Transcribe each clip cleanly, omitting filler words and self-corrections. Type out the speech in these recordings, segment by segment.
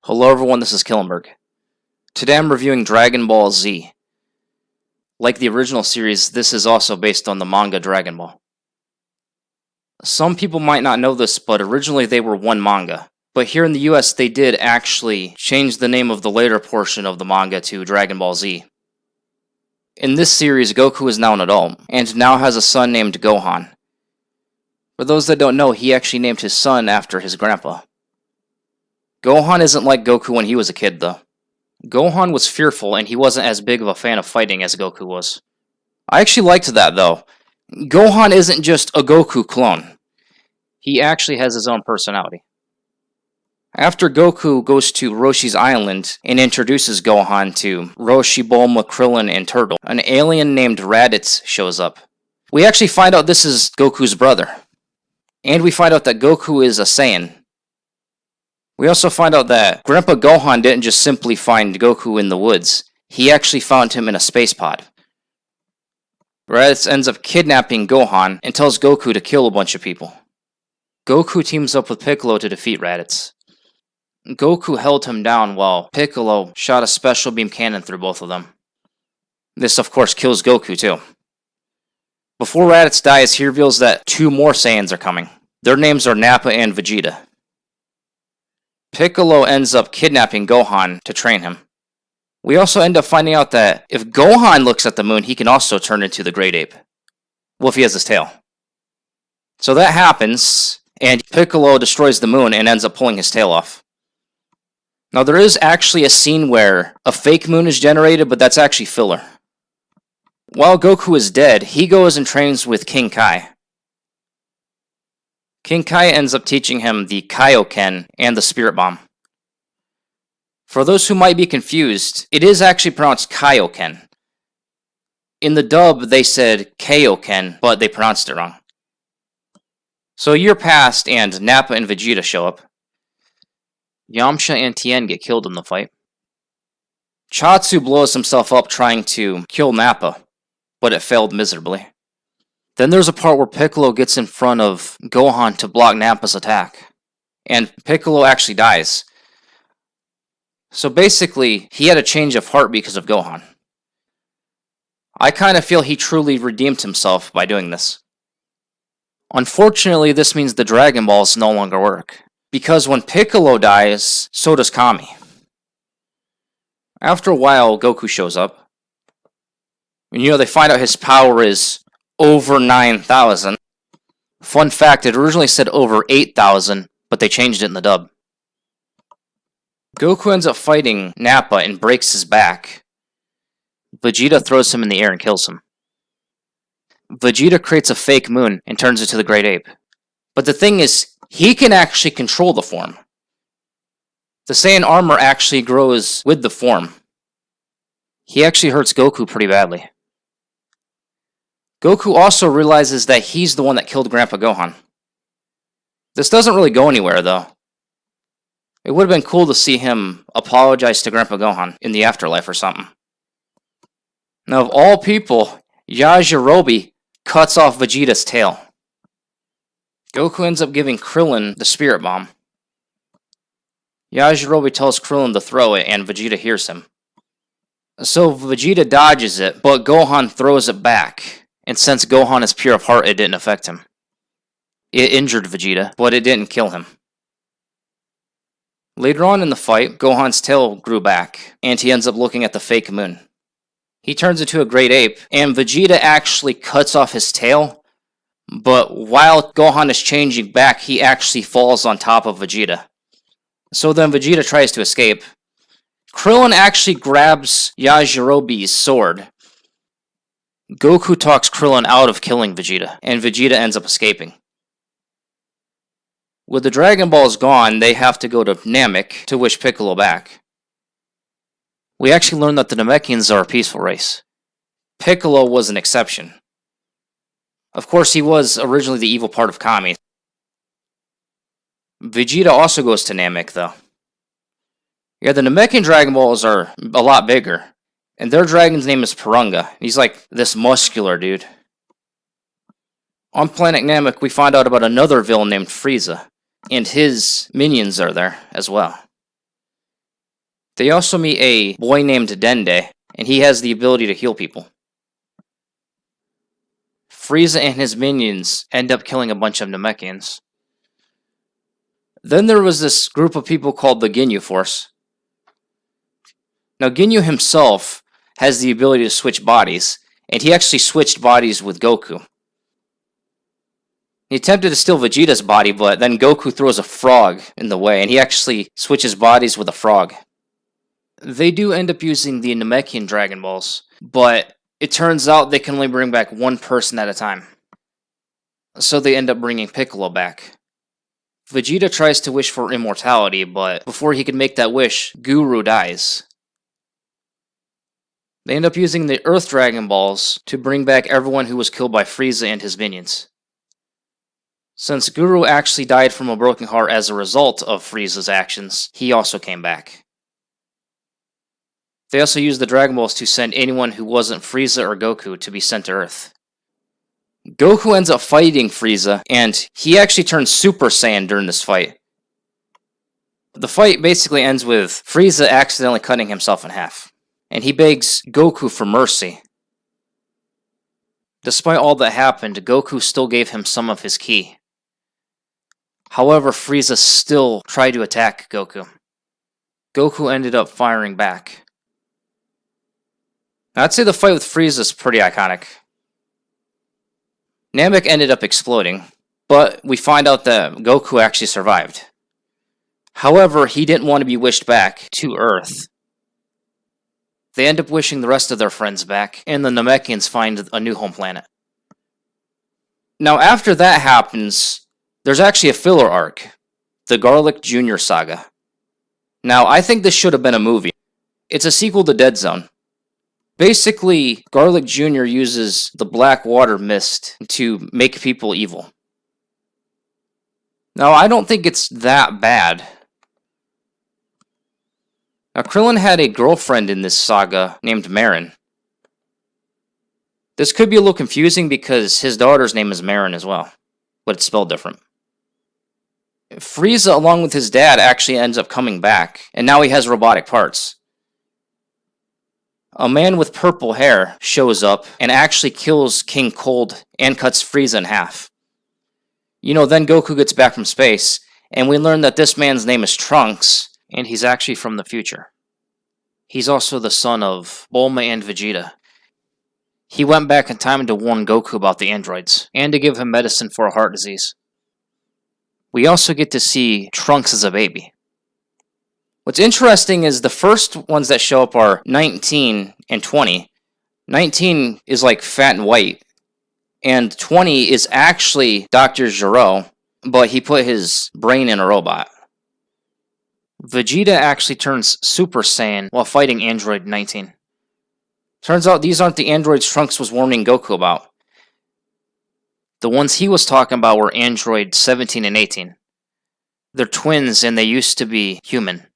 Hello everyone, this is Killenberg. Today I'm reviewing Dragon Ball Z. Like the original series, this is also based on the manga Dragon Ball. Some people might not know this, but originally they were one manga. But here in the US, they did actually change the name of the later portion of the manga to Dragon Ball Z. In this series, Goku is now an adult, and now has a son named Gohan. For those that don't know, he actually named his son after his grandpa. Gohan isn't like Goku when he was a kid, though. Gohan was fearful, and he wasn't as big of a fan of fighting as Goku was. I actually liked that, though. Gohan isn't just a Goku clone. He actually has his own personality. After Goku goes to Roshi's island and introduces Gohan to Roshi, Bulma, Krillin, and Turtle, an alien named Raditz shows up. We actually find out this is Goku's brother. And we find out that Goku is a Saiyan. We also find out that Grandpa Gohan didn't just simply find Goku in the woods. He actually found him in a space pod. Raditz ends up kidnapping Gohan and tells Goku to kill a bunch of people. Goku teams up with Piccolo to defeat Raditz. Goku held him down while Piccolo shot a special beam cannon through both of them. This, of course, kills Goku too. Before Raditz dies, he reveals that two more Saiyans are coming. Their names are Nappa and Vegeta. Piccolo ends up kidnapping Gohan to train him. We also end up finding out that if Gohan looks at the moon, he can also turn into the Great Ape. Well, if he has his tail. So that happens, and Piccolo destroys the moon and ends up pulling his tail off. Now, there is actually a scene where a fake moon is generated, but that's actually filler. While Goku is dead, he goes and trains with King Kai. King Kai ends up teaching him the Kaioken and the Spirit Bomb. For those who might be confused, it is actually pronounced Kaioken. In the dub, they said Kaioken, but they pronounced it wrong. So a year passed, and Nappa and Vegeta show up. Yamcha and Tien get killed in the fight. Chatsu blows himself up trying to kill Nappa, but it failed miserably. Then there's a part where Piccolo gets in front of Gohan to block Nappa's attack, and Piccolo actually dies. So basically, he had a change of heart because of Gohan. I kind of feel he truly redeemed himself by doing this. Unfortunately, this means the Dragon Balls no longer work, because when Piccolo dies, so does Kami. After a while, Goku shows up. And they find out his power is over 9,000. Fun fact, it originally said over 8,000, but they changed it in the dub. Goku ends up fighting Nappa and breaks his back. Vegeta throws him in the air and kills him. Vegeta creates a fake moon and turns it to the Great Ape. But the thing is, he can actually control the form. The Saiyan armor actually grows with the form. He actually hurts Goku pretty badly. Goku also realizes that he's the one that killed Grandpa Gohan. This doesn't really go anywhere, though. It would have been cool to see him apologize to Grandpa Gohan in the afterlife or something. Now, of all people, Yajirobe cuts off Vegeta's tail. Goku ends up giving Krillin the Spirit Bomb. Yajirobe tells Krillin to throw it, and Vegeta hears him. So Vegeta dodges it, but Gohan throws it back. And since Gohan is pure of heart, it didn't affect him. It injured Vegeta, but it didn't kill him. Later on in the fight, Gohan's tail grew back, and he ends up looking at the fake moon. He turns into a Great Ape, and Vegeta actually cuts off his tail, but while Gohan is changing back, he actually falls on top of Vegeta. So then Vegeta tries to escape. Krillin actually grabs Yajirobe's sword. Goku talks Krillin out of killing Vegeta, and Vegeta ends up escaping. With the Dragon Balls gone, they have to go to Namek to wish Piccolo back. We actually learn that the Namekians are a peaceful race. Piccolo was an exception. Of course, he was originally the evil part of Kami. Vegeta also goes to Namek, though. Yeah, the Namekian Dragon Balls are a lot bigger. And their dragon's name is Purunga. He's like this muscular dude. On planet Namek, we find out about another villain named Frieza. And his minions are there as well. They also meet a boy named Dende, and he has the ability to heal people. Frieza and his minions end up killing a bunch of Namekians. Then there was this group of people called the Ginyu Force. Now Ginyu himself has the ability to switch bodies, and he actually switched bodies with Goku. He attempted to steal Vegeta's body, but then Goku throws a frog in the way, and he actually switches bodies with a frog. They do end up using the Namekian Dragon Balls, but it turns out they can only bring back one person at a time. So they end up bringing Piccolo back. Vegeta tries to wish for immortality, but before he can make that wish, Guru dies. They end up using the Earth Dragon Balls to bring back everyone who was killed by Frieza and his minions. Since Guru actually died from a broken heart as a result of Frieza's actions, he also came back. They also used the Dragon Balls to send anyone who wasn't Frieza or Goku to be sent to Earth. Goku ends up fighting Frieza, and he actually turns Super Saiyan during this fight. The fight basically ends with Frieza accidentally cutting himself in half, and he begs Goku for mercy. Despite all that happened, Goku still gave him some of his ki. However, Frieza still tried to attack Goku. Goku ended up firing back. Now, I'd say the fight with Frieza is pretty iconic. Namek ended up exploding, but we find out that Goku actually survived. However, he didn't want to be wished back to Earth. They end up wishing the rest of their friends back, and the Namekians find a new home planet. Now, after that happens, there's actually a filler arc, the Garlic Jr. Saga. Now, I think this should have been a movie. It's a sequel to Dead Zone. Basically, Garlic Jr. uses the black water mist to make people evil. Now, I don't think it's that bad. Now, Krillin had a girlfriend in this saga named Marin. This could be a little confusing because his daughter's name is Marin as well, but it's spelled different. Frieza, along with his dad, actually ends up coming back, and now he has robotic parts. A man with purple hair shows up and actually kills King Cold and cuts Frieza in half. Then Goku gets back from space, and we learn that this man's name is Trunks, and he's actually from the future. He's also the son of Bulma and Vegeta. He went back in time to warn Goku about the androids, and to give him medicine for a heart disease. We also get to see Trunks as a baby. What's interesting is the first ones that show up are 19 and 20. 19 is like fat and white, and 20 is actually Dr. Gero, but he put his brain in a robot. Vegeta actually turns Super Saiyan while fighting Android 19. Turns out these aren't the androids Trunks was warning Goku about. The ones he was talking about were Android 17 and 18. They're twins and they used to be human.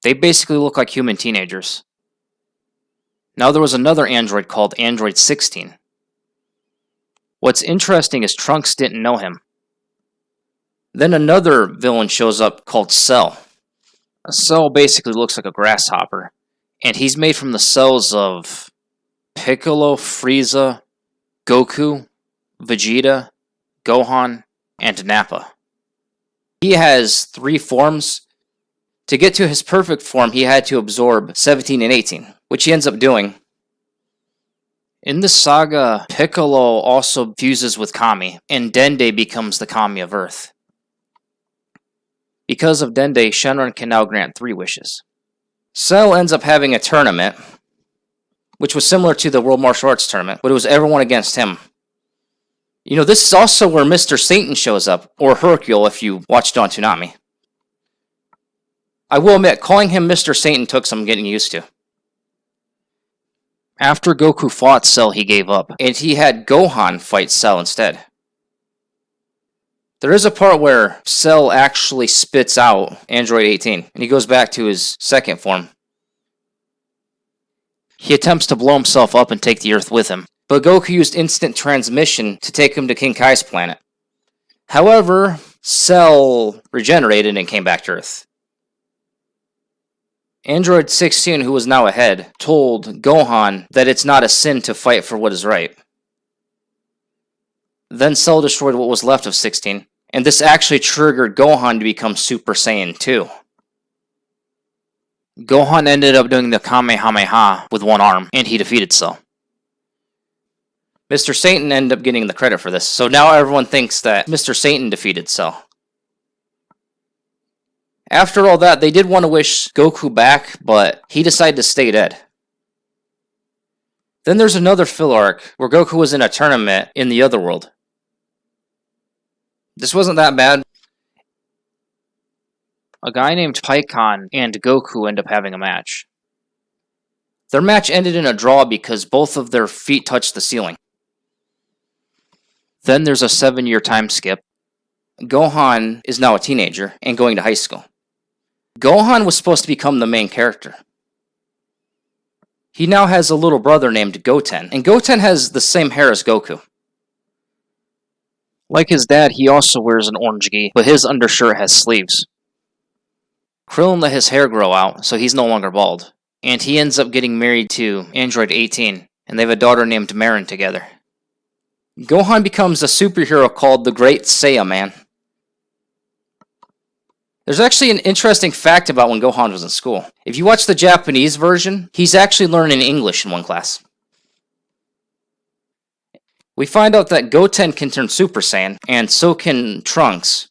They basically look like human teenagers. Now there was another android called Android 16. What's interesting is Trunks didn't know him. Then another villain shows up called Cell. Cell basically looks like a grasshopper, and he's made from the cells of Piccolo, Frieza, Goku, Vegeta, Gohan, and Nappa. He has 3 forms. To get to his perfect form, he had to absorb 17 and 18, which he ends up doing. In the saga, Piccolo also fuses with Kami, and Dende becomes the Kami of Earth. Because of Dende, Shenron can now grant 3 wishes. Cell ends up having a tournament, which was similar to the World Martial Arts Tournament, but it was everyone against him. This is also where Mr. Satan shows up, or Hercule if you watch Dawn Tsunami. I will admit, calling him Mr. Satan took some getting used to. After Goku fought Cell, he gave up, and he had Gohan fight Cell instead. There is a part where Cell actually spits out Android 18, and he goes back to his second form. He attempts to blow himself up and take the Earth with him, but Goku used instant transmission to take him to King Kai's planet. However, Cell regenerated and came back to Earth. Android 16, who was now ahead, told Gohan that it's not a sin to fight for what is right. Then Cell destroyed what was left of 16, and this actually triggered Gohan to become Super Saiyan 2. Gohan ended up doing the Kamehe-Ha with one arm, and he defeated Cell. Mr. Satan ended up getting the credit for this, so now everyone thinks that Mr. Satan defeated Cell. After all that, they did want to wish Goku back, but he decided to stay dead. Then there's another filler arc where Goku was in a tournament in the other world. This wasn't that bad. A guy named Pikkon and Goku end up having a match. Their match ended in a draw because both of their feet touched the ceiling. Then there's a 7-year time skip. Gohan is now a teenager and going to high school. Gohan was supposed to become the main character. He now has a little brother named Goten, and Goten has the same hair as Goku. Like his dad, he also wears an orange gi, but his undershirt has sleeves. Krillin let his hair grow out, so he's no longer bald. And he ends up getting married to Android 18, and they have a daughter named Marin together. Gohan becomes a superhero called the Great Saiyaman. There's actually an interesting fact about when Gohan was in school. If you watch the Japanese version, he's actually learning English in one class. We find out that Goten can turn Super Saiyan, and so can Trunks.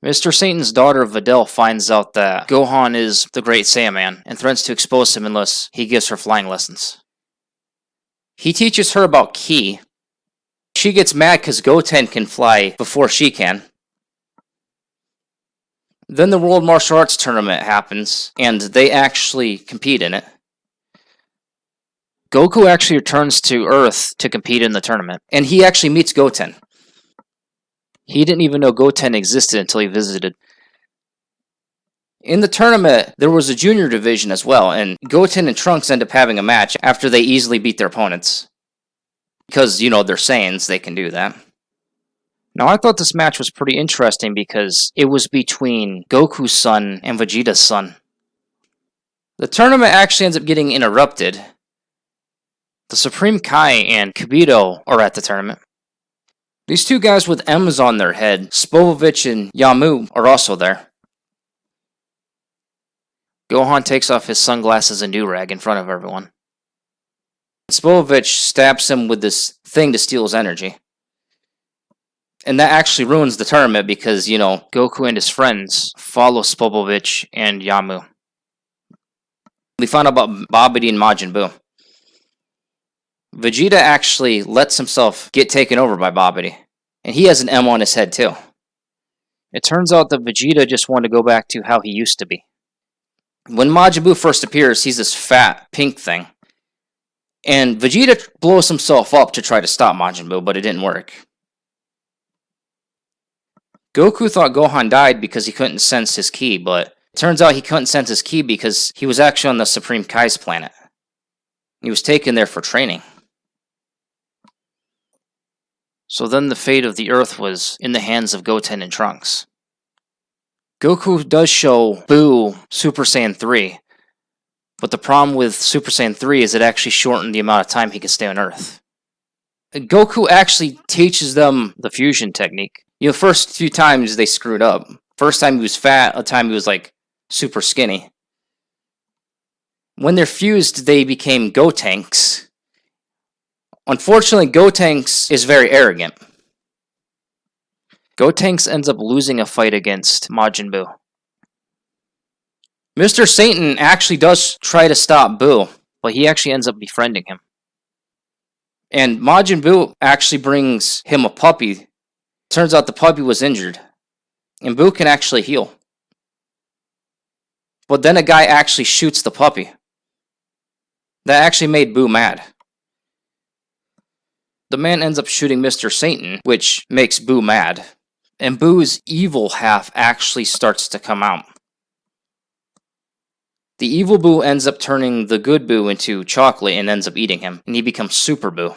Mr. Satan's daughter Videl finds out that Gohan is the Great Saiyaman, and threatens to expose him unless he gives her flying lessons. He teaches her about Ki. She gets mad because Goten can fly before she can. Then the World Martial Arts Tournament happens, and they actually compete in it. Goku actually returns to Earth to compete in the tournament, and he actually meets Goten. He didn't even know Goten existed until he visited. In the tournament, there was a junior division as well, and Goten and Trunks end up having a match after they easily beat their opponents. Because, they're Saiyans, they can do that. Now, I thought this match was pretty interesting because it was between Goku's son and Vegeta's son. The tournament actually ends up getting interrupted. The Supreme Kai and Kibito are at the tournament. These two guys with M's on their head, Spovovich and Yamu, are also there. Gohan takes off his sunglasses and do-rag in front of everyone. Spovovich stabs him with this thing to steal his energy. And that actually ruins the tournament because, Goku and his friends follow Spovovich and Yamu. We find out about Babidi and Majin Buu. Vegeta actually lets himself get taken over by Babidi, and he has an M on his head too. It turns out that Vegeta just wanted to go back to how he used to be. When Majin Buu first appears, he's this fat, pink thing. And Vegeta blows himself up to try to stop Majin Buu, but it didn't work. Goku thought Gohan died because he couldn't sense his ki, but it turns out he couldn't sense his ki because he was actually on the Supreme Kai's planet. He was taken there for training. So then the fate of the Earth was in the hands of Goten and Trunks. Goku does show Buu Super Saiyan 3, but the problem with Super Saiyan 3 is it actually shortened the amount of time he can stay on Earth. Goku actually teaches them the fusion technique. First few times they screwed up. First time he was fat, a time he was super skinny. When they're fused, they became Gotenks. Unfortunately, Gotenks is very arrogant. Gotenks ends up losing a fight against Majin Buu. Mr. Satan actually does try to stop Buu, but he actually ends up befriending him. And Majin Buu actually brings him a puppy. Turns out the puppy was injured, and Buu can actually heal. But then a guy actually shoots the puppy. That actually made Buu mad. The man ends up shooting Mr. Satan, which makes Buu mad. And Buu's evil half actually starts to come out. The evil Buu ends up turning the good Buu into chocolate and ends up eating him, and he becomes Super Buu.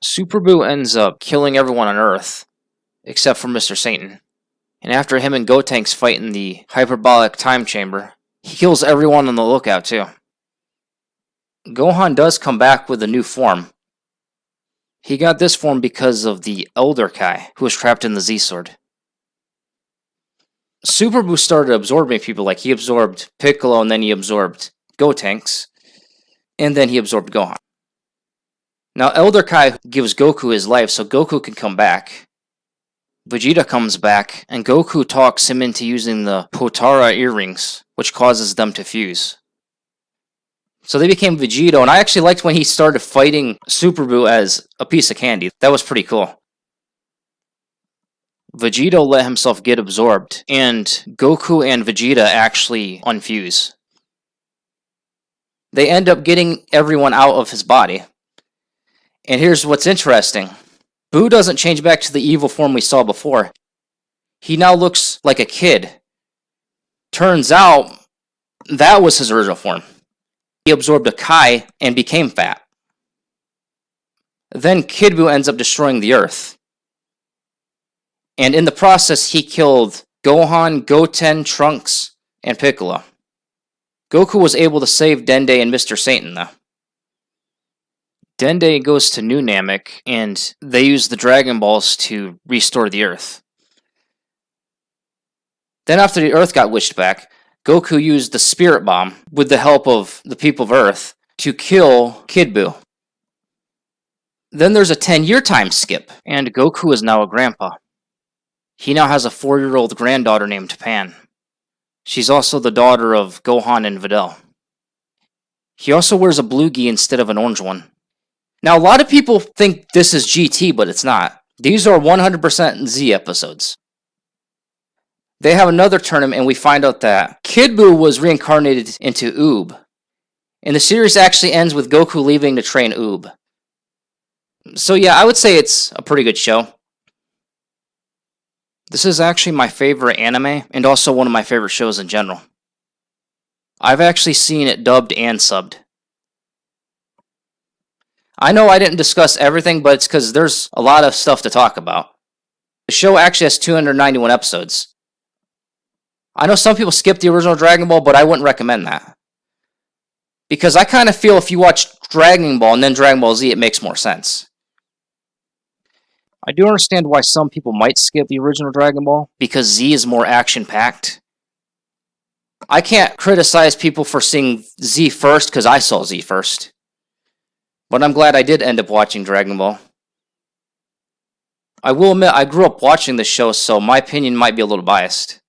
Super Buu ends up killing everyone on Earth, except for Mr. Satan. And after him and Gotenks fight in the hyperbolic time chamber, he kills everyone on the lookout too. Gohan does come back with a new form. He got this form because of the Elder Kai, who was trapped in the Z-Sword. Super Buu started absorbing people, like he absorbed Piccolo, and then he absorbed Gotenks, and then he absorbed Gohan. Now Elder Kai gives Goku his life, so Goku can come back. Vegeta comes back, and Goku talks him into using the Potara earrings, which causes them to fuse. So they became Vegito, and I actually liked when he started fighting Super Buu as a piece of candy. That was pretty cool. Vegito let himself get absorbed, and Goku and Vegeta actually unfuse. They end up getting everyone out of his body. And here's what's interesting. Buu doesn't change back to the evil form we saw before. He now looks like a kid. Turns out, that was his original form. He absorbed a Kai and became fat. Then Kid Buu ends up destroying the Earth. And in the process, he killed Gohan, Goten, Trunks, and Piccolo. Goku was able to save Dende and Mr. Satan, though. Dende goes to New Namek, and they use the Dragon Balls to restore the Earth. Then after the Earth got wished back, Goku used the Spirit Bomb, with the help of the people of Earth, to kill Kid Buu. Then there's a 10-year time skip, and Goku is now a grandpa. He now has a 4-year-old granddaughter named Pan. She's also the daughter of Gohan and Videl. He also wears a blue gi instead of an orange one. Now, a lot of people think this is GT, but it's not. These are 100% Z episodes. They have another tournament, and we find out that Kid Buu was reincarnated into Oob. And the series actually ends with Goku leaving to train Oob. So yeah, I would say it's a pretty good show. This is actually my favorite anime, and also one of my favorite shows in general. I've actually seen it dubbed and subbed. I know I didn't discuss everything, but it's because there's a lot of stuff to talk about. The show actually has 291 episodes. I know some people skip the original Dragon Ball, but I wouldn't recommend that. Because I kind of feel if you watch Dragon Ball and then Dragon Ball Z, it makes more sense. I do understand why some people might skip the original Dragon Ball, because Z is more action-packed. I can't criticize people for seeing Z first, because I saw Z first. But I'm glad I did end up watching Dragon Ball. I will admit, I grew up watching this show, so my opinion might be a little biased.